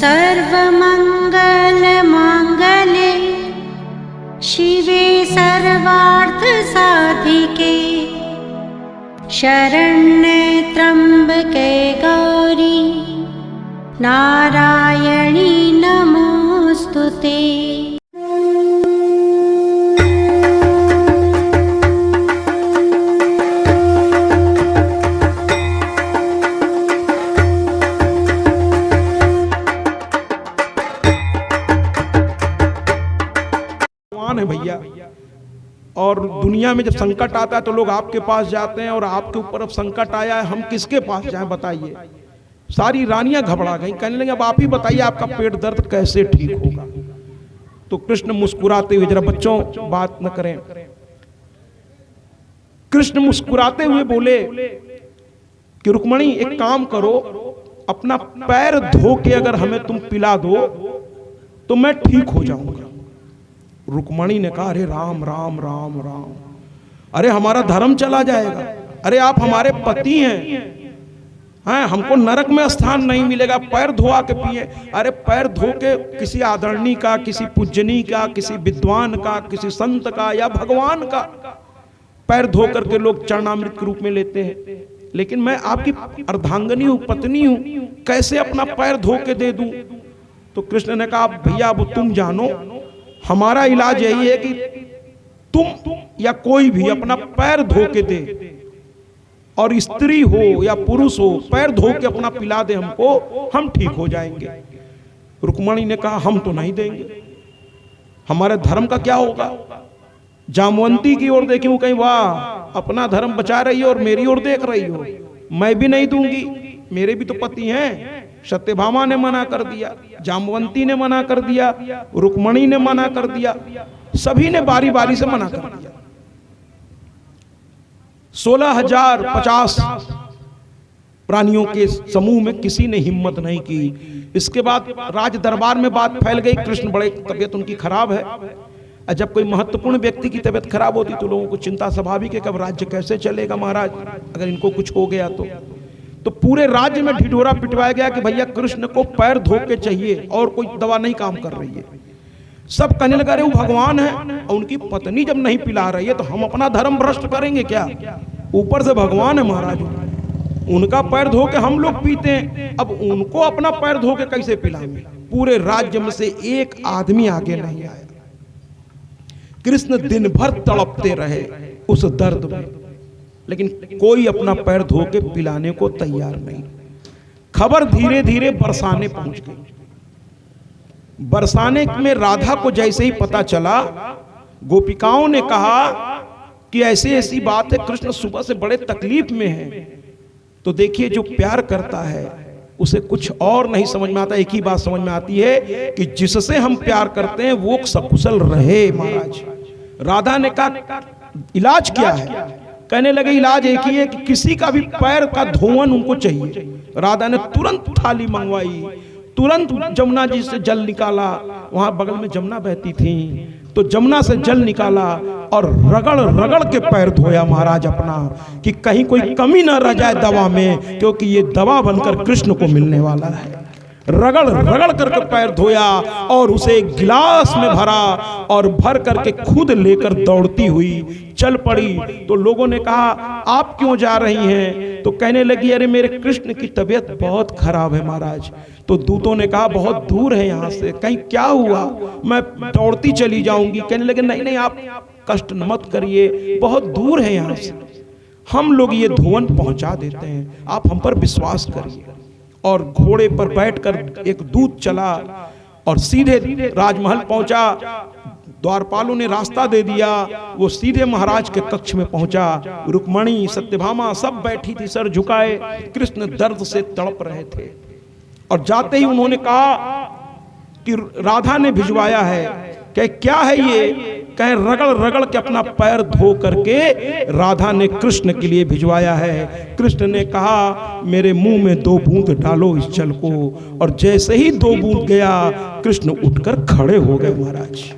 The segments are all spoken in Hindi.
सर्वमंगलमांगल्ये शिवे सर्वार्थसाधिके शरण्ये त्र्यंबके गौरी नारायणी नमोस्तुते। है भैया, और दुनिया में जब संकट आता है तो लोग आपके पास जाते हैं, और आपके ऊपर अब संकट आया है, हम किसके पास जाएं बताइए। सारी रानियां घबरा गईं, कहने लगे अब आप ही बताइए आपका पेट दर्द कैसे ठीक होगा। तो कृष्ण मुस्कुराते हुए, जरा बच्चों बात न करें, कृष्ण मुस्कुराते हुए बोले कि रुक्मणी एक काम करो, अपना पैर धो के अगर हमें तुम पिला दो तो मैं ठीक हो जाऊंगा। रुक्मणी ने कहा अरे राम राम राम राम, अरे हमारा धर्म चला जाएगा, अरे आप हमारे पति हैं, हमको नरक में स्थान नहीं मिलेगा, पैर धोआ के पिए। अरे पैर धो के किसी आदरणीय का, किसी पूजनीय का, किसी विद्वान का, किसी संत का या भगवान का पैर धो करके लोग चरणामृत के रूप में लेते हैं, लेकिन मैं आपकी अर्धांगनी हूं, पत्नी हूं, कैसे अपना पैर धो के दे दूं। तो कृष्ण ने कहा भैया अब तुम जानो, हमारा इलाज यही है कि तुम या कोई भी अपना पैर धो के दे, और स्त्री हो या पुरुष हो पैर धो के अपना पिला दे हमको, हम ठीक हो जाएंगे। रुक्मणी ने कहा हम तो नहीं देंगे, हमारे धर्म का क्या होगा। जामवंती की ओर देखी, वो कहीं वाह अपना धर्म बचा रही हो और मेरी ओर देख रही हो, मैं भी नहीं दूंगी, मेरे भी तो पति हैं। सत्यभामा ने मना कर दिया, जामवंती ने मना कर दिया, रुक्मणी ने मना कर दिया, सभी ने बारी बारी से मना कर दिया। 16,050 प्राणियों के समूह में किसी ने हिम्मत नहीं की। इसके बाद राज दरबार में बात फैल गई, कृष्ण बड़े तबीयत उनकी खराब है। जब कोई महत्वपूर्ण व्यक्ति की तबीयत खराब होती तो लोगों को चिंता स्वाभाविक है कि अब राज्य कैसे चलेगा महाराज, अगर इनको कुछ हो गया तो पूरे राज्य में ढिढोरा पिटवाया गया कि भैया कृष्ण को पैर धो के चाहिए और कोई दवा नहीं काम कर रही है। सब कहने लगा अरे वो भगवान है और उनकी पत्नी जब नहीं पिला रही है तो हम अपना धर्म भ्रष्ट करेंगे क्या, ऊपर से भगवान है महाराज, उनका पैर धो के हम लोग पीते हैं, अब उनको अपना पैर धो के कैसे पिलाएंगे। पूरे राज्य में से एक आदमी आगे नहीं आया। कृष्ण दिन भर तड़पते रहे उस दर्द में, लेकिन कोई अपना पैर धो के पिलाने को तैयार नहीं। खबर धीरे धीरे बरसाने पहुंच गई। बरसाने में राधा को जैसे ही पता चला, गोपिकाओं ने कहा कि ऐसी ऐसी बात है, कृष्ण सुबह से बड़े तकलीफ में हैं। तो देखिए जो प्यार करता है उसे कुछ और नहीं समझ में आता, एक ही बात समझ में आती है कि जिससे हम प्यार करते हैं वो सकुशल रहे। महाराज राधा ने कहा इलाज क्या है, कहने लगे इलाज एक ही है कि किसी का भी पैर का धोवन उनको चाहिए। राधा ने तुरंत थाली मंगवाई, तुरंत जमुना जी से जल निकाला, वहां बगल में जमुना बहती थी, तो जमुना से जल निकाला और रगड़ रगड़ के पैर धोया महाराज अपना, कि कहीं कोई कमी ना रह जाए दवा में, क्योंकि ये दवा बनकर कृष्ण को मिलने वाला है। रगड़ रगड़ करके पैर धोया और उसे एक गिलास में भरा और भर करके खुद लेकर दौड़ती हुई चल पड़ी। तो लोगों ने कहा आप क्यों जा रही हैं, तो कहने लगी अरे मेरे कृष्ण की तबीयत बहुत खराब है महाराज। तो दूतों ने कहा बहुत दूर है यहाँ से, कहीं क्या हुआ, मैं दौड़ती चली जाऊंगी। कहने लगे नहीं नहीं आप कष्ट मत करिए, बहुत दूर है यहाँ से, हम लोग ये धोवन पहुंचा देते हैं, आप हम पर विश्वास करिए। और घोड़े पर बैठकर एक दूत चला और सीधे राजमहल पहुंचा। द्वारपालों ने रास्ता दे दिया, वो सीधे महाराज के कक्ष में पहुंचा। रुक्मणी सत्यभामा सब बैठी थी सर झुकाए, कृष्ण दर्द से तड़प रहे थे। और जाते ही उन्होंने कहा कि राधा ने भिजवाया है। कहे क्या है ये, कहे रगड़ रगड़ के अपना पैर धो करके राधा ने कृष्ण के लिए भिजवाया है। कृष्ण ने कहा मेरे मुंह में 2 बूंद डालो इस जल को, और जैसे ही 2 बूंद गया कृष्ण उठकर खड़े हो गए महाराज,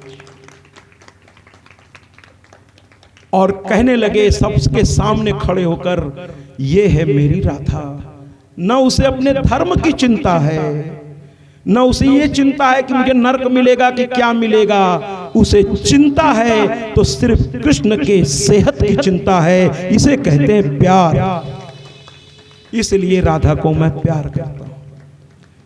और कहने लगे सबके सामने खड़े होकर ये है मेरी राधा। न उसे अपने धर्म की चिंता है, न उसे ये चिंता है कि मुझे नरक मिलेगा कि क्या मिलेगा, उसे चिंता है तो सिर्फ कृष्ण के सेहत की चिंता है। इसे कहते हैं प्यार। इसलिए राधा को मैं प्यार करता हूं।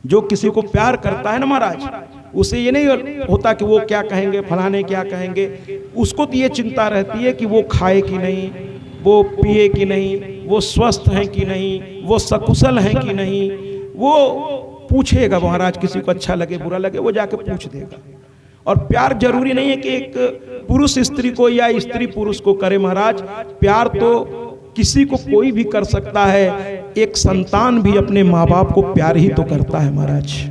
जो किसी को प्यार करता है ना महाराज, उसे ये नहीं होता कि वो क्या कहेंगे, फलाने क्या कहेंगे। उसको तो ये चिंता रहती है कि वो खाए कि नहीं, वो पिए कि नहीं, वो स्वस्थ हैं कि नहीं, वो सकुशल हैं कि नहीं। वो पूछेगा महाराज, किसी को अच्छा लगे बुरा लगे वो जाके पूछ देगा। और प्यार जरूरी नहीं है कि एक पुरुष स्त्री को या स्त्री पुरुष को करे महाराज। प्यार तो किसी को कोई भी कर सकता है। एक संतान भी अपने माँ बाप को प्यार ही तो करता है महाराज।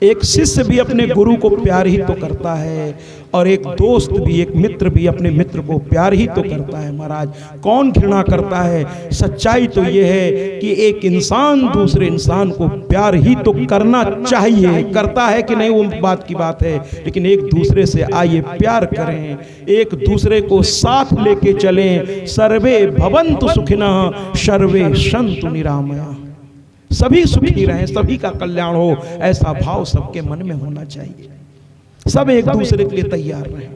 एक शिष्य भी अपने गुरु को प्यार ही तो करता है, और एक दोस्त भी, एक मित्र भी अपने मित्र को प्यार ही तो करता है महाराज। कौन घृणा करता है? सच्चाई तो ये है कि एक इंसान दूसरे इंसान को प्यार ही तो करना चाहिए। करता है कि नहीं वो बात की बात है, लेकिन एक दूसरे से आइए प्यार करें, एक दूसरे को साथ लेके चलें। सर्वे भवन्तु सुखिनः सर्वे सन्तु निरामया। सभी सुखी रहें, सभी का कल्याण हो, ऐसा भाव सबके मन में होना चाहिए। सब एक दूसरे के लिए तैयार रहें।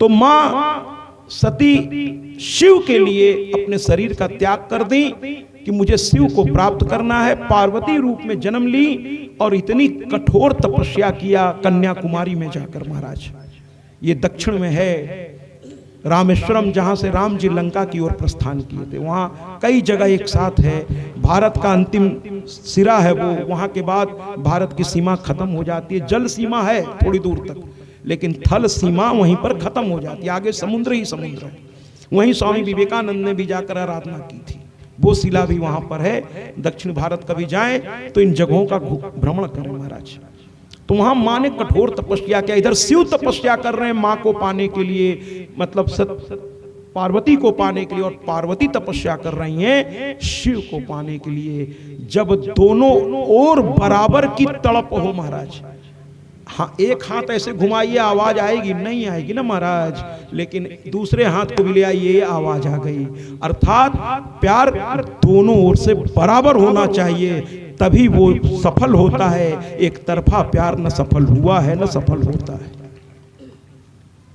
तो मां सती शिव के लिए अपने शरीर का त्याग कर दी कि मुझे शिव को प्राप्त करना है। पार्वती रूप में जन्म ली और इतनी कठोर तपस्या किया कन्याकुमारी में जाकर महाराज। ये दक्षिण में है रामेश्वरम, जहां से राम जी लंका की ओर प्रस्थान किए थे। वहां कई जगह एक साथ है। भारत का अंतिम सिरा है वो, वहां के बाद भारत की सीमा खत्म हो जाती है। जल सीमा है थोड़ी दूर तक, लेकिन थल सीमा वहीं पर खत्म हो जाती है। आगे समुद्र ही समुद्र है। वहीं स्वामी विवेकानंद ने भी जाकर आराधना की थी। वो शिला भी वहां पर है। दक्षिण भारत कभी जाएं तो इन जगहों का भ्रमण करें महाराज। तो वहां माँ ने कठोर तपस्या किया। इधर शिव तपस्या कर रहे हैं माँ को पाने के लिए, मतलब पार्वती को पाने के लिए, और पार्वती तपस्या कर रही हैं शिव को पाने के लिए। जब दोनों ओर बराबर की तड़प हो महाराज, हाँ एक हाथ ऐसे घुमाइए आवाज आएगी? नहीं आएगी ना महाराज, लेकिन दूसरे हाथ को भी ले आइए आवाज आ गई। अर्थात प्यार दोनों ओर से बराबर होना चाहिए, तभी वो सफल होता है। एक तरफा प्यार न सफल हुआ है न सफल होता है।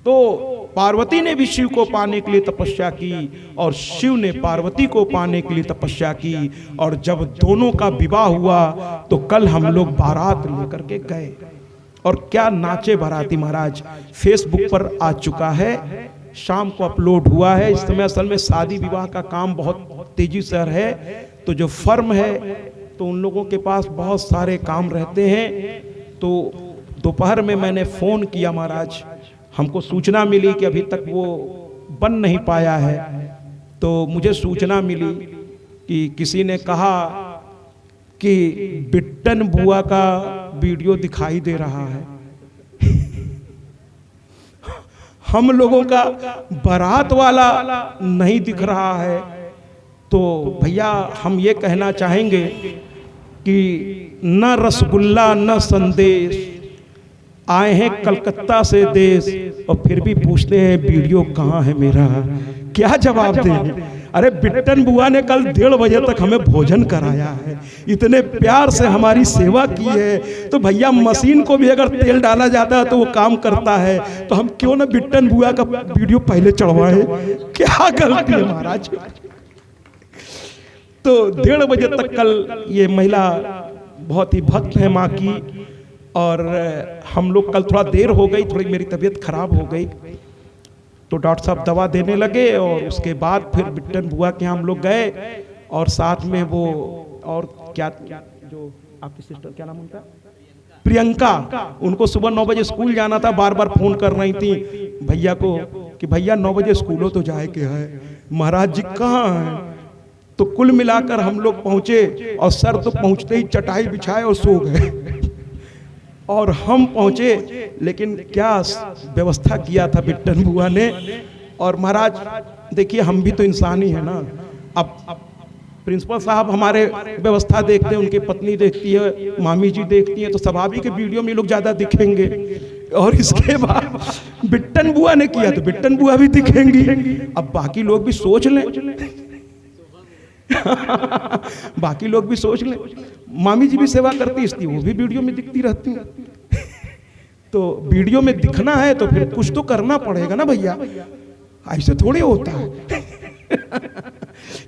तो पार्वती ने भी शिव को पाने के लिए तपस्या की और शिव ने पार्वती को पाने के लिए तपस्या की। और जब दोनों का विवाह हुआ तो कल हम लोग बारात लेकर के गए, और क्या नाचे बाराती महाराज। फेसबुक पर आ चुका है, शाम को अपलोड हुआ है। इस समय असल में शादी विवाह का काम बहुत तेजी से है, तो जो फर्म है तो उन लोगों के पास बहुत सारे काम रहते हैं। तो दोपहर में मैंने फ़ोन किया महाराज, हमको सूचना मिली कि अभी तक वो बन नहीं पाया है। तो मुझे सूचना मिली कि किसी ने कहा कि बिट्टन बुआ का वीडियो दिखाई दे रहा है। हम लोगों का बारात वाला नहीं दिख रहा है। तो भैया हम ये कहना चाहेंगे कि न रसगुल्ला न संदेश, आए हैं कलकत्ता से देश और फिर भी पूछते हैं वीडियो कहाँ है मेरा। क्या जवाब दें? अरे बिट्टन बुआ ने कल 1:30 बजे तक हमें भोजन कराया है, इतने प्यार से हमारी सेवा की है। तो भैया मशीन को भी अगर तेल डाला जाता है तो वो काम करता है, तो हम क्यों ना बिट्टन बुआ का वीडियो पहले चढ़वाए? क्या गलती है महाराज। तो 1:30 बजे तक कल ये महिला बहुत ही भक्त है माँ की, और हम लोग कल थोड़ा देर हो गई, थोड़ी मेरी तबीयत खराब हो गई, तो डॉक्टर साहब दवा देने लगे। और उसके बाद फिर बिट्टन बुआ के हम लोग गए, और साथ में वो और क्या जो आपकी सिस्टर क्या नाम उनका, प्रियंका, उनको सुबह 9 बजे स्कूल जाना था। बार बार फोन कर रही थी भैया को कि भैया 9 बजे स्कूलों तो जाए के है, महाराज जी कहाँ हैं। तो कुल मिलाकर हम लोग पहुंचे, और सर तो पहुंचते ही चटाई बिछाए और सो गए। और हम पहुंचे, लेकिन क्या व्यवस्था किया था बिट्टन बुआ ने। और महाराज देखिए हम भी तो इंसान ही है ना। अब प्रिंसिपल साहब हमारे व्यवस्था देखते हैं, उनकी पत्नी देखती है, मामी जी देखती हैं, तो स्वाभाविक वीडियो में लोग ज्यादा दिखेंगे। और इसके बाद बिट्टन बुआ ने किया तो बिट्टन बुआ भी दिखेंगी। अब बाकी लोग भी सोच लें। बाकी लोग भी सोच लें, मामी जी भी सेवा करती इसलिए वो भी वीडियो में दिखती रहती हैं। तो वीडियो में दिखना है तो फिर कुछ तो करना पड़ेगा ना भैया, ऐसे थोड़े होता है।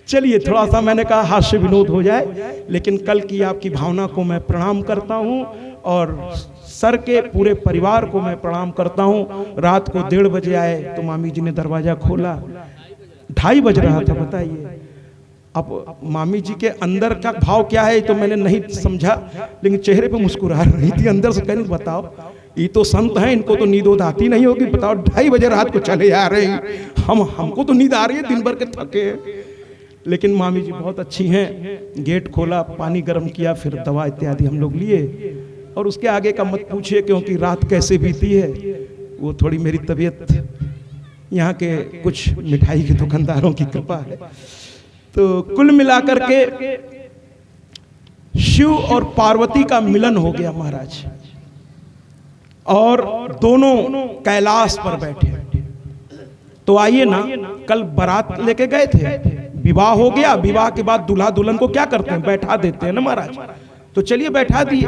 चलिए थोड़ा सा मैंने कहा हास्य विनोद हो जाए, लेकिन कल की आपकी भावना को मैं प्रणाम करता हूं और सर के पूरे परिवार को मैं प्रणाम करता हूं। रात को 1:30 बजे आए तो मामी जी ने दरवाजा खोला, 2:30 बज रहा था, बताइए। अब मामी जी के अंदर का भाव क्या है तो मैंने नहीं समझा, लेकिन चेहरे पे मुस्कुरा रही थी, अंदर से कहने बताओ ये तो संत हैं, इनको तो नींद आती नहीं होगी, बताओ 2:30 बजे रात को चले आ रहे हैं, हमको तो नींद आ रही है, दिन भर के थके हैं। लेकिन मामी जी बहुत अच्छी हैं। गेट खोला, पानी गर्म किया, फिर दवा इत्यादि हम लोग लिए, और उसके आगे का मत पूछिए क्योंकि रात कैसे बीती है। वो थोड़ी मेरी तबीयत, यहाँ के कुछ मिठाई के दुकानदारों की कृपा है। तो कुल मिलाकर के शिव और पार्वती का मिलन हो गया महाराज, और दोनों कैलाश पर बैठे। तो आइए ना, कल बारात लेके गए थे, विवाह हो गया, विवाह के बाद दूल्हा दुल्हन को क्या करते हैं, बैठा देते हैं ना महाराज। तो चलिए बैठा दिए,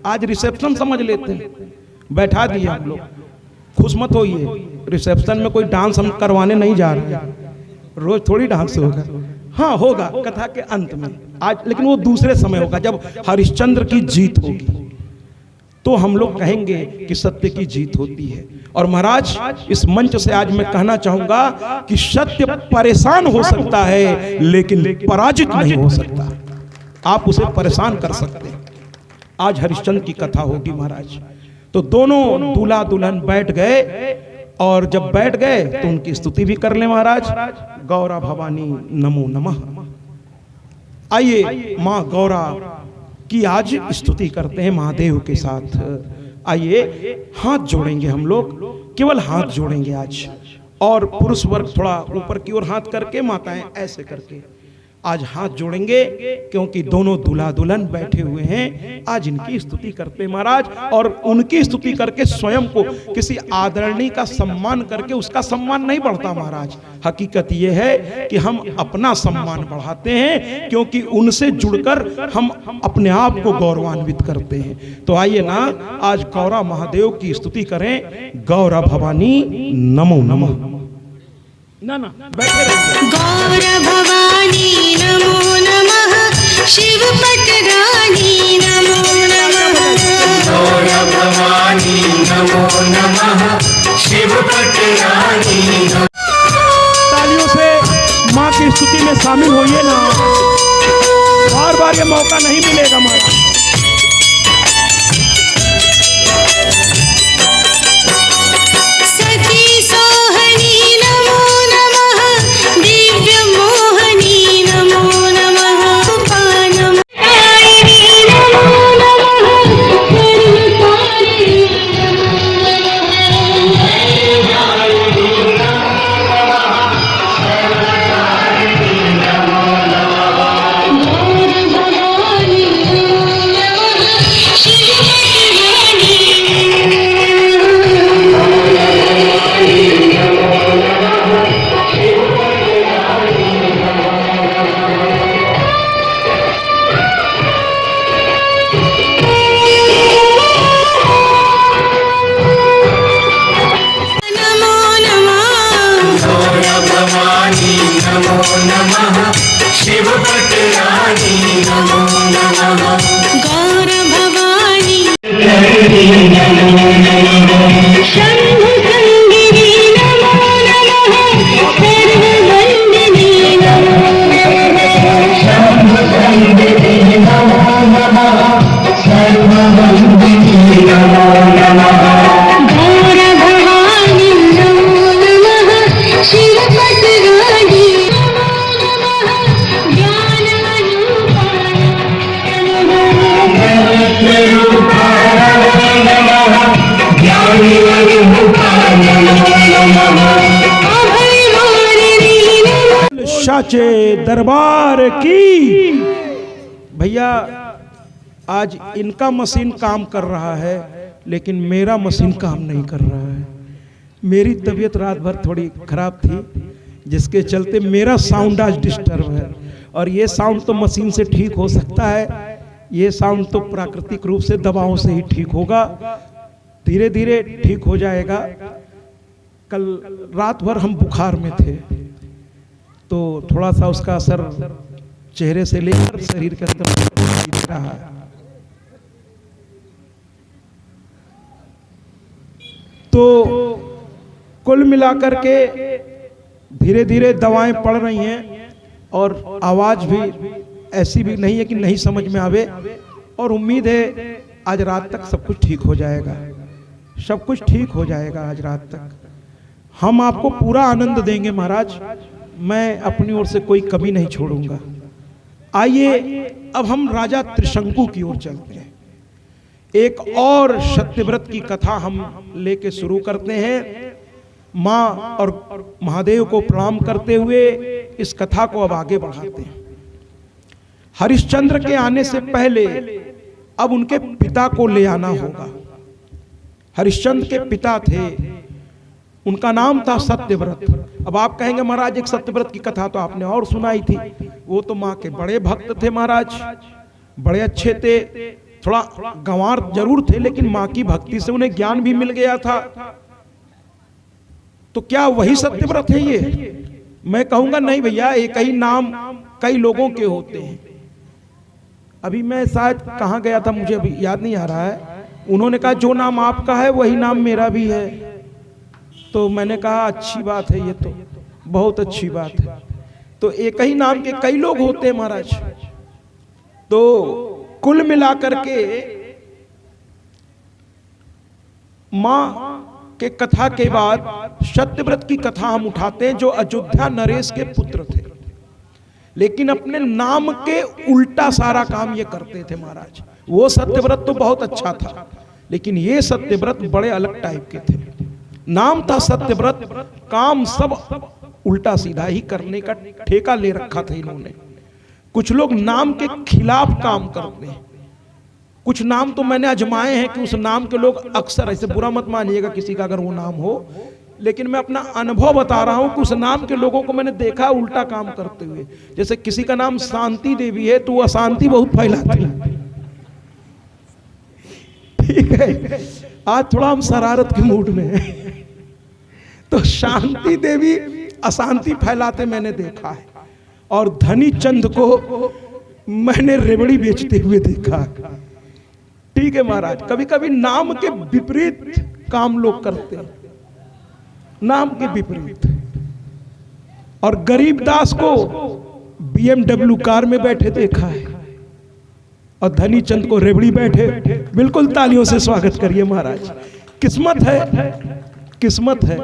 आज रिसेप्शन समझ लेते हैं, बैठा दिए हम लोग। खुश मत होइए, रिसेप्शन में कोई डांस हम करवाने नहीं जा रहे, रोज थोड़ी डांस होगा। हाँ होगा कथा के अंत में आज, लेकिन वो दूसरे समय होगा जब हरिश्चंद्र की जीत होगी, तो हम लोग कहेंगे कि सत्य की जीत होती है। और महाराज इस मंच से आज मैं कहना चाहूंगा कि सत्य परेशान हो सकता है लेकिन पराजित नहीं हो सकता, आप उसे परेशान कर सकते हैं। आज हरिश्चंद्र की कथा होगी महाराज। तो दोनों दूल्हा दुल्हन बैठ गए, और जब बैठ गए तो उनकी स्तुति भी कर ले महाराज। गौरा भवानी नमो नमः। आइए माँ गौरा की आज स्तुति करते हैं महादेव के साथ। आइए हाथ जोड़ेंगे हम लोग, केवल हाथ जोड़ेंगे आज, और पुरुष वर्ग थोड़ा ऊपर की ओर हाथ करके, माताएं ऐसे करके आज हाथ जोड़ेंगे, क्योंकि दोनों दूल्हा दुल्हन बैठे हुए हैं। आज इनकी स्तुति करते हैं महाराज, और उनकी स्तुति करके स्वयं को किसी आदरणीय का सम्मान करके उसका सम्मान नहीं बढ़ता महाराज। हकीकत यह है कि हम अपना सम्मान बढ़ाते हैं, क्योंकि उनसे जुड़कर हम अपने आप को गौरवान्वित करते हैं। तो आइए ना आज गौरा महादेव की स्तुति करें। गौरा भवानी नमो नमः। ना बैठे रहिए। गौर भवानी नमो नमः, शिव पटरानी नमो नमः। गौर भवानी नमो नमः, शिव पटरानी नमः। तालियों से माँ की स्तुति में शामिल होइए ना, बार बार ये मौका नहीं मिलेगा महाराज। सती सोहनी नमो नमः, दिव्य मोहनी नमो नमः। पानम कायिनी नमो नमः, करुणानिधि शिव पटरानी नमो नमः। गौर भवानी शंभु संगिनी नमो नमः, सर्ववंदिनी नमो नमः। शंभु संगिनी नमो नमः, सर्ववंदिनी नमो नमः। गौर भवानी नमो नमः, शिव पटरानी नमो नमः, ज्ञानानुपाय अभयवारिणी नमो। साचे दरबार की। भैया आज इनका मशीन काम कर रहा है, लेकिन मेरा मशीन काम नहीं कर रहा है। मेरी तबीयत रात भर थोड़ी खराब थी, जिसके चलते मेरा साउंड आज डिस्टर्ब है। और ये साउंड तो मशीन से ठीक हो सकता है, ये साउंड तो प्राकृतिक रूप से दवाओं से ही ठीक होगा, धीरे धीरे ठीक हो जाएगा। कल रात भर हम बुखार में थे, तो थोड़ा सा उसका असर चेहरे से लेकर शरीर के अंदर दिख रहा है। तो कुल मिलाकर के धीरे धीरे दवाएं पड़ रही हैं और आवाज भी ऐसी भी नहीं है कि नहीं समझ में आवे, और उम्मीद है आज रात तक सब कुछ ठीक हो जाएगा, सब कुछ ठीक हो जाएगा आज रात तक। हम आपको पूरा आनंद देंगे महाराज, मैं अपनी ओर से कोई कमी नहीं छोड़ूंगा। आइए अब हम राजा त्रिशंकु की ओर चलते हैं। एक और सत्यव्रत की कथा हम लेके शुरू करते हैं। माँ और महादेव को प्रणाम करते हुए इस कथा को अब आगे बढ़ाते हैं। हरिश्चंद्र के आने से पहले अब उनके पिता को ले आना होगा। हरिश्चंद्र के पिता थे, उनका नाम था सत्यव्रत। अब आप कहेंगे महाराज एक सत्यव्रत की कथा तो आपने और सुनाई थी, वो तो माँ के बड़े भक्त थे महाराज, बड़े अच्छे थे, थोड़ा गंवार जरूर थे, लेकिन माँ की भक्ति से उन्हें ज्ञान भी मिल गया था। तो क्या वही सत्यव्रत है ये? मैं कहूंगा नहीं भैया, एक ही नाम कई लोगों के होते हैं। अभी मैं शायद कहाँ गया था, मुझे अभी याद नहीं आ रहा है, उन्होंने कहा जो नाम आपका है वही नाम मेरा भी है। तो मैंने कहा अच्छी बात है, ये तो बहुत अच्छी बात है। तो एक ही नाम के कई लोग होते हैं महाराज। तो कुल मिलाकर के मां के कथा के बाद सत्यव्रत की कथा हम उठाते हैं, जो अयोध्या नरेश के पुत्र थे, लेकिन अपने नाम के उल्टा सारा काम ये करते थे महाराज। वो सत्यव्रत तो बहुत अच्छा था, लेकिन ये सत्यव्रत बड़े अलग टाइप के थे। नाम था सत्यव्रत, काम सब उल्टा सीधा ही करने का ठेका ले रखा था इन्होंने। कुछ लोग नाम के खिलाफ काम करते हैं, कुछ नाम तो मैंने आजमाए हैं कि उस नाम के लोग अक्सर, ऐसे बुरा मत मानिएगा किसी का अगर वो नाम हो, लेकिन मैं अपना अनुभव बता रहा हूं कि उस नाम के लोगों को मैंने देखा उल्टा काम करते हुए। जैसे किसी का नाम शांति देवी है तो वो अशांति बहुत फैलाती है, ठीक है। आज थोड़ा हम शरारत के मूड में हैं, तो शांति देवी अशांति फैलाते मैंने देखा है, और धनी चंद को मैंने रेवड़ी बेचते हुए देखा, ठीक है महाराज। कभी कभी नाम के विपरीत काम लोग करते हैं, नाम के विपरीत। और गरीबदास को BMW कार में बैठे देखा है, और धनी चंद को रेवड़ी बैठे। बिल्कुल तालियों से स्वागत करिए महाराज। किस्मत है, किस्मत है।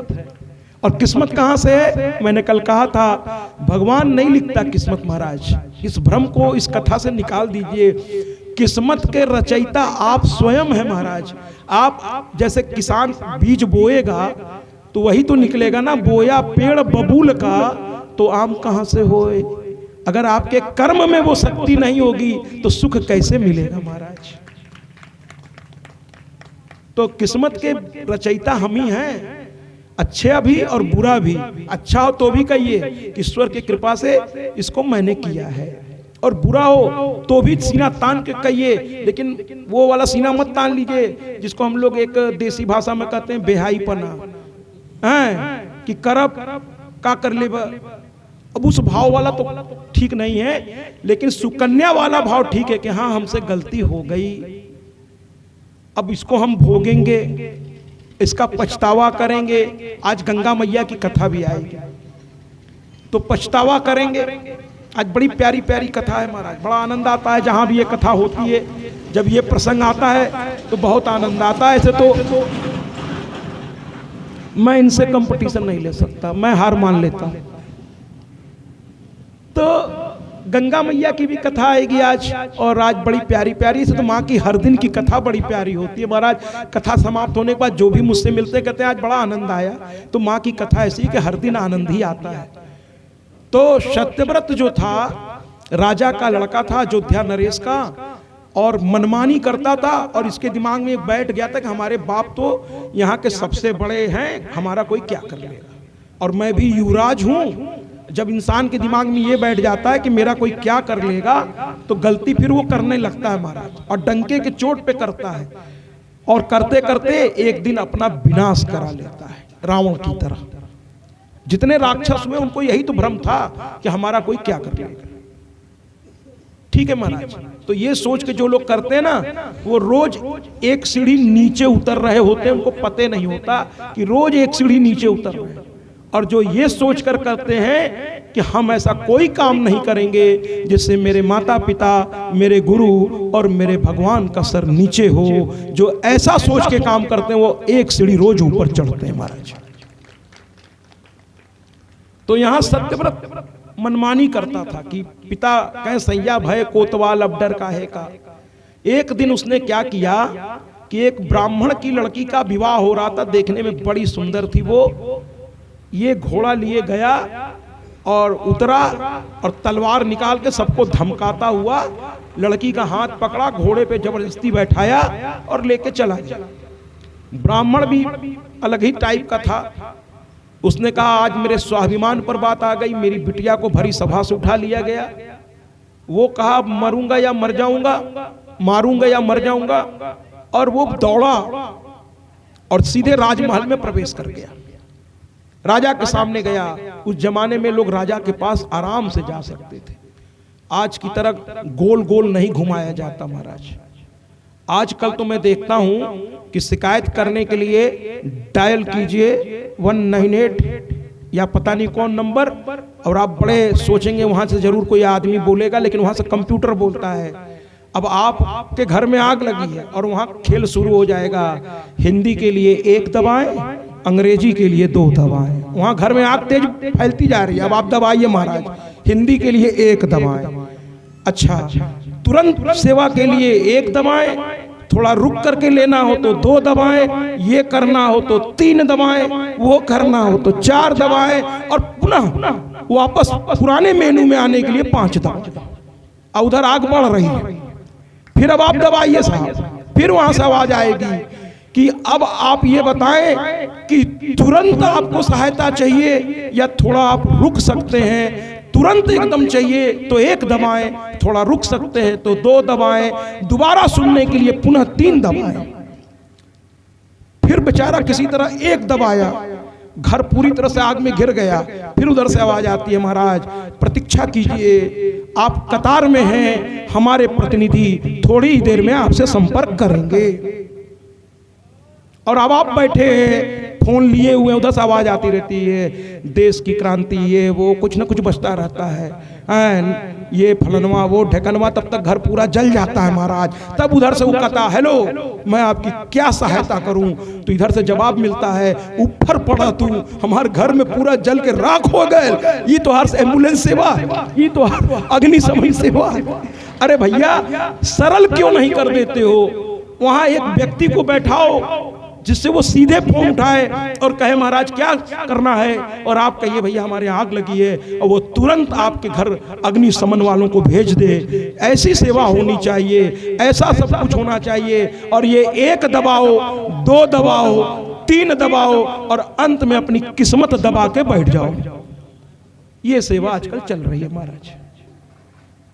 और किस्मत कहां से है? मैंने कल कहा था भगवान नहीं लिखता किस्मत महाराज, इस भ्रम को इस कथा से निकाल दीजिए। किस्मत के रचयिता आप स्वयं है महाराज। आप जैसे किसान बीज बोएगा तो वही तो निकलेगा ना, बोया पेड़ बबूल का तो आम कहां से होए। अगर आपके कर्म में वो शक्ति नहीं होगी तो सुख कैसे मिलेगा महाराज। तो किस्मत के रचयिता हम ही हैं, अच्छा भी और बुरा भी। अच्छा हो तो भी कहिए कि ईश्वर की कृपा से इसको मैंने किया है, और बुरा हो तो भी सीना तान के कहिए, लेकिन वो वाला सीना मत तान लीजिए जिसको हम लोग एक देसी भाषा में कहते हैं बेहाईपना, हैं कि करब का कर ले। अब उस भाव वाला तो ठीक नहीं है, लेकिन सुकन्या वाला भाव ठीक है कि हाँ हमसे गलती हो गई, अब इसको हम भोगेंगे, इसका पछतावा करेंगे। आज गंगा मैया की कथा भी आएगी तो पछतावा करेंगे। आज बड़ी प्यारी प्यारी कथा है महाराज, बड़ा आनंद आता है जहां भी ये कथा होती है। जब ये प्रसंग आता है तो बहुत आनंद आता है। ऐसे तो मैं इनसे कंपटीशन नहीं ले सकता, मैं हार मान लेता हूं। तो गंगा मैया की भी कथा आएगी आज, और आज बड़ी प्यारी प्यारी से। तो माँ की हर दिन की कथा बड़ी प्यारी होती है महाराज। कथा समाप्त होने के बाद जो भी मुझसे मिलते कहते हैं आज बड़ा आनंद आया। तो माँ की कथा ऐसी कि हर दिन आनंद ही आता है। तो सत्यव्रत जो था राजा का लड़का था, अयोध्या नरेश का, और मनमानी करता था, और इसके दिमाग में बैठ गया था कि हमारे बाप तो यहाँ के सबसे बड़े हैं, हमारा कोई क्या कर लेगा, और मैं भी युवराज हूँ, जब इंसान के दिमाग में ये बैठ जाता है कि मेरा कोई क्या कर लेगा, तो गलती फिर वो करने लगता है महाराज, और डंके के चोट पे करता है, और करते करते एक दिन अपना विनाश करा लेता है, रावण की तरह। जितने राक्षस हुए उनको यही तो भ्रम था कि हमारा कोई क्या कर लेगा। ठीक है महाराज, तो ये सोच के जो लोग करते हैं ना, वो रोज एक सीढ़ी नीचे उतर रहे होते हैं, उनको पता नहीं होता कि रोज एक सीढ़ी नीचे उतर रहे हैं। और जो ये सोच कर करते हैं कि हम ऐसा कोई काम नहीं करेंगे जिससे मेरे माता पिता, मेरे गुरु और मेरे भगवान का सर नीचे हो, जो ऐसा सोच के काम करते हैं वो एक सीढ़ी रोज ऊपर चढ़ते हैं महाराज। तो यहां सत्यव्रत मनमानी करता था कि पिता कहें सैया भय कोतवाल अब डर काहे का। एक दिन उसने क्या किया कि एक ब्राह्मण की लड़की का विवाह हो रहा था, देखने में बड़ी सुंदर थी वो। ये घोड़ा लिए गया और उतरा और तलवार निकाल के सबको धमकाता हुआ लड़की का हाथ पकड़ा, घोड़े पे जबरदस्ती बैठाया और लेके चला गया। ब्राह्मण भी अलग ही टाइप का था। उसने कहा आज मेरे स्वाभिमान पर बात आ गई, मेरी बिटिया को भरी सभा से उठा लिया गया। वो कहा मरूंगा या मर जाऊंगा, मारूंगा या मर जाऊंगा, और वो दौड़ा और सीधे राजमहल में प्रवेश कर गया। राजा के सामने गया। उस जमाने में लोग राजा के पास आराम से जा सकते थे, आज की तरह गोल गोल नहीं घुमाया जाता महाराज। आजकल तो मैं देखता हूं कि शिकायत करने के लिए डायल कीजिए 198 या पता नहीं कौन नंबर, और आप बड़े सोचेंगे वहां से जरूर कोई आदमी बोलेगा, लेकिन वहां से कंप्यूटर बोलता है। अब आपके घर में आग लगी है और वहां खेल शुरू हो जाएगा, हिंदी के लिए 1 दबाएं, अंग्रेजी के लिए 2 दबाएं। वहां घर में आग तेज फैलती जा रही है, अब आप दबाइए महाराज, हिंदी के लिए 1 दबाएं। अच्छा, तुरंत सेवा के लिए 1 दबाएं, थोड़ा रुक करके लेना हो तो 2 दबाएं, ये करना हो तो 3 दबाएं, वो करना हो तो 4 दबाएं, और पुनः वापस पुराने मेनू में आने के लिए 5 दबाएं। उधर आग बढ़ रही है, फिर अब आप दबाइए साहब, फिर वहां से आवाज आएगी कि अब आप ये बताएं कि तुरंत आपको सहायता चाहिए या थोड़ा आप रुक सकते हैं। तुरंत एकदम चाहिए तो 1 दबाएं, थोड़ा रुक सकते हैं तो 2 दबाएं, दोबारा सुनने के लिए पुनः 3 दबाएं। फिर बेचारा किसी तरह 1 दबाया, घर पूरी तरह से आग में घिर गया। फिर उधर से आवाज आती है महाराज प्रतीक्षा कीजिए, आप कतार में हैं, हमारे प्रतिनिधि थोड़ी ही देर में आपसे संपर्क करेंगे। और अब आप बैठे हैं फोन लिए हुए, उधर से आवाज आती रहती है देश की क्रांति, ये वो कुछ ना कुछ बचता रहता है, ये फलनवा वो ढेकनवा, तब तक घर पूरा जल जाता है महाराज। तब उधर से वो कहता हेलो मैं आपकी क्या सहायता करूं, तो इधर से जवाब मिलता है ऊपर पड़ा तू, हमारे घर में पूरा जल के राख हो गए, ये तो हर एम्बुलेंस सेवा, ये तो अग्निशमन सेवा। अरे भैया सरल क्यों नहीं कर देते हो? वहां एक व्यक्ति को बैठाओ जिससे वो सीधे फोन उठाए और कहे महाराज क्या करना है, और आप कहिए भैया हमारे आग लगी है, और वो तुरंत आपके घर अग्निशमन वालों को भेज दे। ऐसी सेवा होनी चाहिए, ऐसा सब कुछ होना चाहिए। और ये 1 दबाओ, 2 दबाओ, 3 दबाओ और अंत में अपनी किस्मत दबा के बैठ जाओ। ये सेवा आजकल चल रही है महाराज,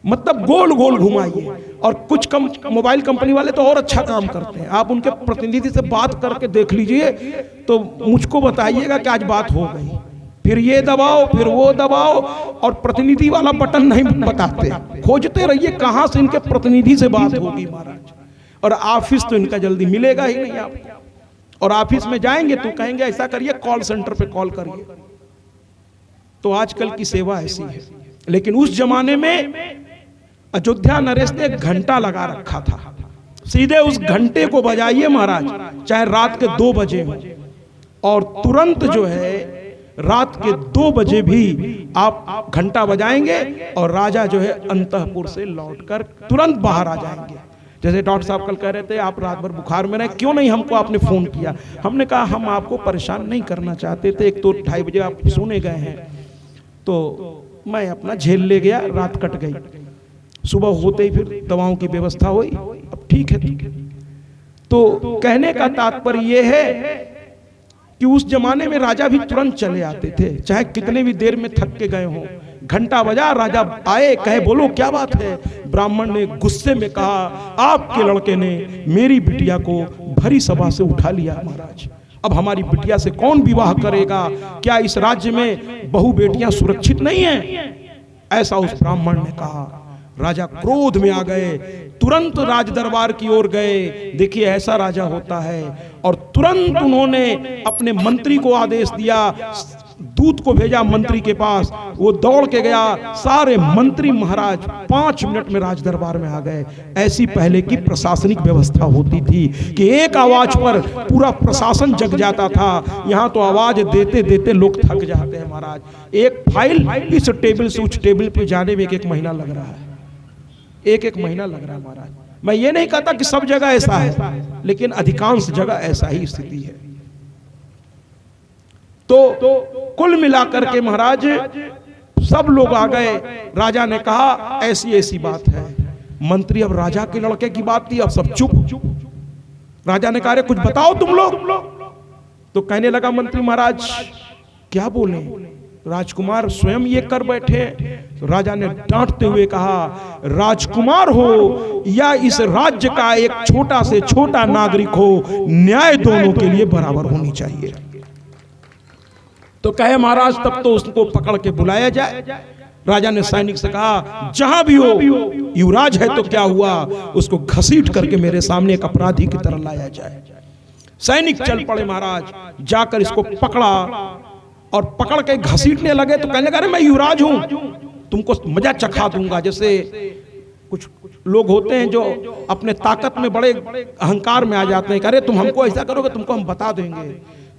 मतलब गोल गोल घुमाइए। और कुछ मोबाइल कंपनी वाले तो और अच्छा काम करते हैं, आप उनके प्रतिनिधि से बात करके देख लीजिए तो मुझको बताइएगा कि आज बात हो गई, फिर ये दबाओ फिर वो दबाओ, और प्रतिनिधि वाला बटन नहीं बताते, खोजते रहिए कहां से इनके प्रतिनिधि से बात होगी महाराज। और ऑफिस तो इनका जल्दी मिलेगा ही नहीं आपको, और ऑफिस में जाएंगे तो कहेंगे ऐसा करिए कॉल सेंटर पे कॉल करिए। तो आजकल की सेवा ऐसी है। लेकिन उस जमाने में अयोध्या नरेश ने 1 घंटा लगा रखा था, सीधे उस घंटे को बजाइए महाराज, चाहे रात के 2 बजे हो, और तुरंत जो है रात के 2 बजे भी आप घंटा बजाएंगे और राजा जो है अंतःपुर से लौटकर तुरंत बाहर आ जाएंगे। जैसे डॉक्टर साहब कल कह रहे थे आप रात भर बुखार में रहे, क्यों नहीं हमको आपने फोन किया? हमने कहा हम आपको परेशान नहीं करना चाहते थे, एक तो 2:30 बजे आप सोने गए हैं, तो मैं अपना झेल ले गया, रात कट गई। सुबह होते ही फिर दवाओं की व्यवस्था हुई, अब ठीक है। तो कहने का तात्पर्य यह है कि उस जमाने में राजा भी तुरंत चले आते थे, चाहे कितने भी देर में थक के गए हों। घंटा बजा, राजा आए, कहे बोलो क्या बात है। ब्राह्मण ने गुस्से में कहा, आपके लड़के ने मेरी बिटिया को भरी सभा से उठा लिया महाराज, अब हमारी बिटिया से कौन विवाह करेगा? क्या इस राज्य में बहु बेटियां सुरक्षित नहीं हैं? ऐसा उस ब्राह्मण ने कहा। राजा क्रोध में आ गए, तुरंत राज दरबार की ओर गए। देखिए ऐसा राजा होता है। और तुरंत उन्होंने अपने मंत्री को आदेश दिया, दूत को भेजा मंत्री के पास। वो दौड़ के गया, सारे मंत्री महाराज 5 मिनट में राज दरबार में आ गए। ऐसी पहले की प्रशासनिक व्यवस्था होती थी कि एक आवाज पर पूरा प्रशासन जग जाता था। यहाँ तो आवाज देते देते लोग थक जाते हैं महाराज। एक फाइल इस टेबल से उस टेबल पे जाने में एक महीना लग रहा है, एक महीना लग रहा है महाराज। मैं ये नहीं कहता कि सब जगह ऐसा है, लेकिन अधिकांश जगह ऐसा ही स्थिति है। तो कुल मिलाकर के महाराज सब लोग आ गए। राजा ने कहा ऐसी ऐसी बात है। मंत्री, अब राजा के लड़के की बात थी, अब सब चुप। राजा ने कहा, अरे कुछ बताओ तुम लोग। तो कहने लगा मंत्री, महाराज क्या बोले, राजकुमार स्वयं ये कर बैठे। तो राजा ने डांटते हुए कहा, राजकुमार हो या इस राज्य का एक छोटा से छोटा नागरिक हो, न्याय दोनों के लिए बराबर होनी चाहिए। तो कहे महाराज तब तो उसको पकड़ के बुलाया जाए। राजा ने सैनिक से कहा, जहां भी हो, युवराज है तो क्या हुआ, उसको घसीट करके मेरे सामने एक अपराधी की तरह लाया जाए। सैनिक चल पड़े महाराज, जाकर इसको पकड़ा और पकड़ के घसीटने लगे। तो कहने लगा, अरे मैं युवराज हूं, तुमको मजा चखा दूंगा। जैसे कुछ लोग होते हैं जो अपने ताकत में बड़े अहंकार में आ जाते हैं, अरे तुम हमको ऐसा करोगे, तुमको हम बता देंगे।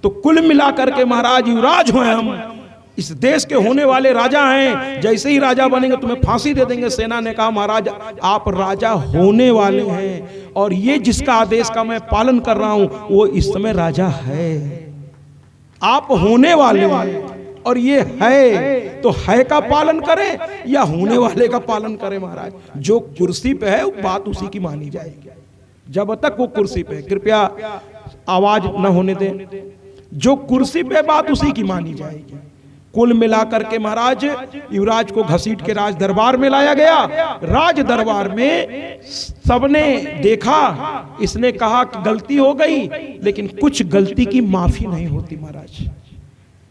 तो कुल मिलाकर के महाराज युवराज हैं, हम इस देश के होने वाले राजा हैं, जैसे ही राजा बनेंगे तुम्हें फांसी दे देंगे। सेना ने कहा, महाराज आप राजा होने वाले हैं, और ये जिसका आदेश का मैं पालन कर रहा हूं वो इस समय राजा है। आप होने वाले हैं और ये है, तो है का पालन करें या होने वाले का पालन करें। महाराज जो कुर्सी पे है वो बात उसी की मानी जाएगी, जब तक वो कुर्सी पे। कृपया आवाज न होने दें, जो कुर्सी पे बात उसी की मानी जाएगी। कुल मिलाकर के महाराज युवराज को घसीट के राज दरबार में लाया गया। राज दरबार में सबने देखा, इसने कहा कि गलती हो गई, लेकिन कुछ गलती की माफी नहीं होती महाराज।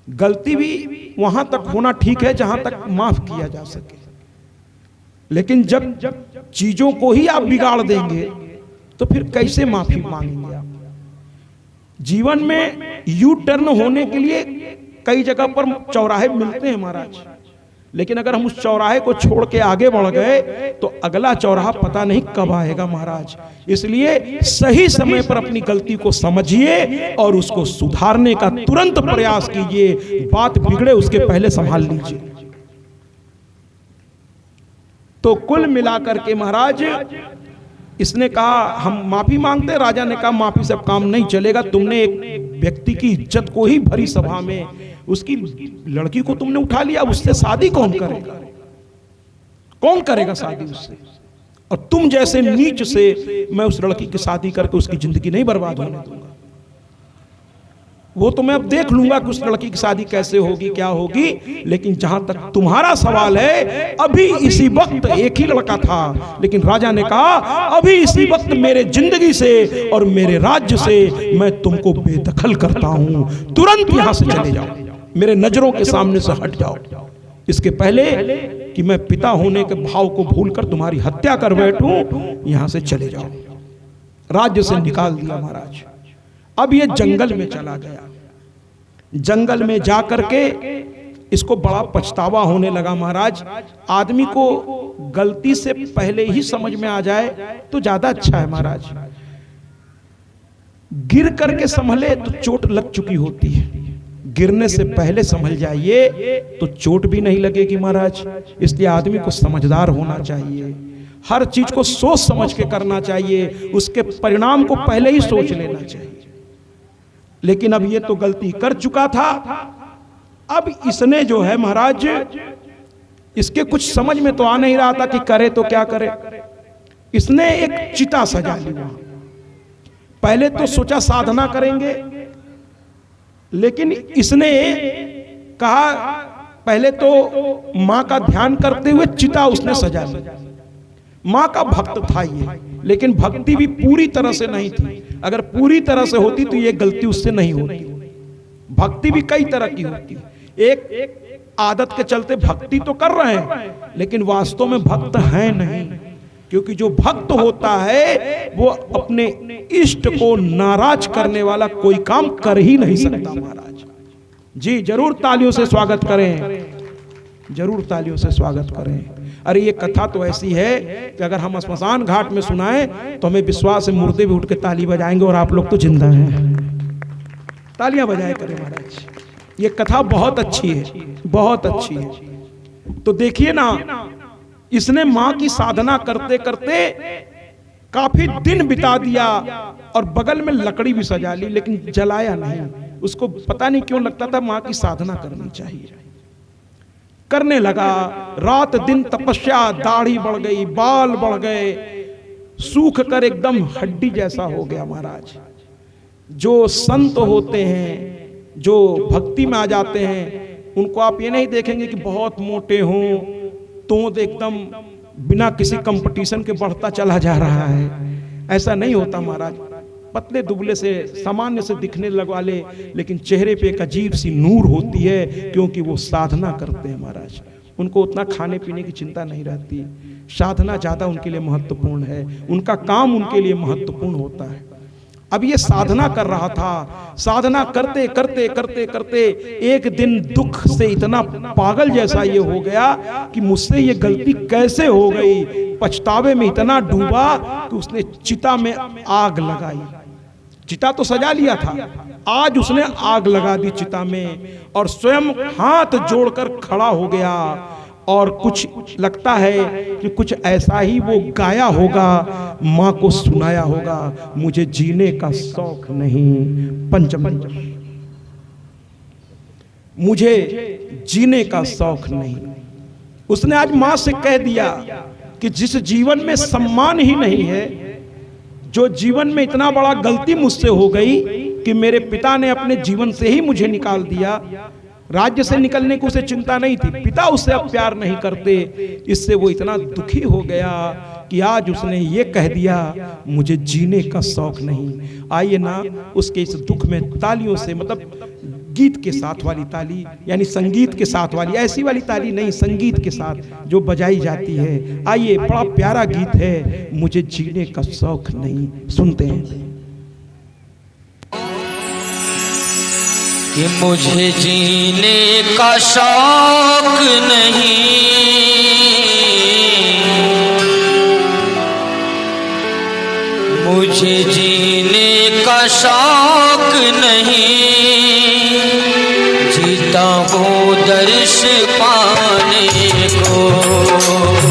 गलती भी वहां तक होना ठीक है जहां तक माफ किया जा सके, लेकिन जब चीजों को ही आप बिगाड़ देंगे तो फिर कैसे माफी मांगेंगे आप। जीवन में यू टर्न होने के लिए कई जगह पर चौराहे मिलते हैं महाराज, लेकिन अगर हम उस चौराहे को छोड़ के आगे बढ़ गए तो अगला चौराहा पता नहीं कब आएगा महाराज। इसलिए सही समय पर अपनी गलती को समझिए और उसको सुधारने का तुरंत प्रयास कीजिए। बात बिगड़े उसके पहले संभाल लीजिए। तो कुल मिलाकर के महाराज इसने कहा हम माफी मांगते। राजा ने कहा माफी से काम नहीं चलेगा। तुमने एक व्यक्ति की इज्जत को ही भरी सभा में, उसकी लड़की को तुमने उठा लिया, उससे शादी कौन करेगा? कौन करेगा शादी उससे? और तुम जैसे नीच से मैं उस लड़की की शादी करके उसकी जिंदगी नहीं बर्बाद होने दूंगा। वो तो मैं अब देख लूंगा कि उस लड़की की शादी कैसे होगी, क्या होगी, लेकिन जहां तक तुम्हारा सवाल है, अभी इसी वक्त एक ही लड़का था, लेकिन राजा ने कहा अभी इसी वक्त मेरे जिंदगी से और मेरे राज्य से मैं तुमको बेदखल करता हूं। तुरंत यहां से चले जाओ, मेरे नजरों के सामने से हट जाओ, इसके पहले कि मैं पिता होने के भाव को भूलकर तुम्हारी हत्या कर बैठूं। यहां से चले जाओ। राज्य से निकाल दिया महाराज। अब ये जंगल में चला गया। जंगल में जाकर के इसको बड़ा पछतावा होने लगा महाराज। आदमी को गलती से पहले ही समझ में आ जाए तो ज्यादा अच्छा है महाराज। गिर करके संभले तो चोट लग चुकी होती है, गिरने से पहले संभल जाइए तो चोट भी नहीं लगेगी महाराज। इसलिए आदमी को समझदार होना चाहिए, हर चीज को सोच समझ के करना चाहिए, उसके परिणाम को पहले ही सोच लेना चाहिए। लेकिन अब ये तो गलती कर चुका था। अब इसने जो है महाराज, इसके कुछ समझ में तो आ नहीं रहा था कि करे तो क्या करे। इसने एक चिता सजा ली वहां। पहले तो सोचा साधना करेंगे, लेकिन इसने कहा पहले तो मां का ध्यान करते हुए चिता उसने सजा ली। मां का भक्त था ये, लेकिन भक्ति भी पूरी तरह से नहीं थी। अगर पूरी तरह से होती तो ये गलती उससे नहीं होती। भक्ति भी कई तरह की होती है। एक आदत के चलते भक्ति तो कर रहे हैं, लेकिन वास्तव में भक्त है नहीं। क्योंकि जो भक्त होता है वो अपने इष्ट को नाराज करने वाला कोई काम कर ही नहीं सकता। महाराज जी जरूर तालियों से स्वागत करें, जरूर तालियों से स्वागत करें। अरे ये कथा तो ऐसी है कि अगर हम स्मशान घाट में सुनाएं तो हमें विश्वास है मुर्दे भी उठ के ताली बजाएंगे, और आप लोग तो जिंदा हैं। तालियां बजाए करें महाराज, ये कथा बहुत अच्छी है, बहुत अच्छी है। तो देखिए ना, इसने मां की साधना करते करते काफी दिन बिता दिया और बगल में लकड़ी भी सजा ली, लेकिन जलाया नहीं। उसको पता नहीं क्यों लगता था मां की साधना करनी चाहिए। करने लगा, रात दिन तपस्या, दाढ़ी बढ़ गई, बाल बढ़ गए, सूख कर एकदम हड्डी जैसा हो गया। महाराज जो संत होते हैं, जो भक्ति में आ जाते हैं, उनको आप ये नहीं देखेंगे कि बहुत मोटे हों तो एकदम बिना किसी कंपटीशन के बढ़ता चला जा रहा है। ऐसा नहीं होता महाराज। पतले दुबले से सामान्य से दिखने वाले, लेकिन चेहरे पे एक अजीब सी नूर होती है, क्योंकि वो साधना करते हैं महाराज। उनको उतना खाने पीने की चिंता नहीं रहती, साधना ज्यादा उनके लिए महत्वपूर्ण है, उनका काम उनके लिए महत्वपूर्ण होता है। अब ये साधना कर रहा था, साधना करते करते करते करते एक दिन दुख से इतना पागल जैसा ये हो गया कि मुझसे ये गलती कैसे हो गई। पछतावे में इतना डूबा कि उसने चिता में आग लगाई। चिता तो सजा लिया था, आज उसने आग लगा दी चिता में, और स्वयं हाथ जोड़कर खड़ा हो गया। और कुछ लगता है कि कुछ ऐसा ही वो गाया होगा, मां को सुनाया होगा, मुझे जीने का शौक नहीं, पंचम मुझे जीने का शौक नहीं। उसने आज मां से कह दिया कि जिस जीवन में सम्मान ही नहीं है, जो जीवन में इतना बड़ा गलती मुझसे हो गई कि मेरे पिता ने अपने जीवन से ही मुझे निकाल दिया। राज्य से निकलने को उसे चिंता नहीं थी, पिता उससे अब प्यार नहीं करते, इससे वो इतना दुखी हो गया कि आज उसने ये कह दिया मुझे जीने का शौक नहीं। आइए ना उसके इस दुख में तालियों से, मतलब गीत के साथ वाली ताली, यानी संगीत के साथ वाली, ऐसी वाली ताली नहीं, संगीत के साथ जो बजाई जाती है। आइए, बड़ा प्यारा गीत है, मुझे जीने का शौक नहीं, सुनते हैं। कि मुझे जीने का शौक नहीं, मुझे जीने का शौक नहीं, जीता हूँ दर्श पाने को।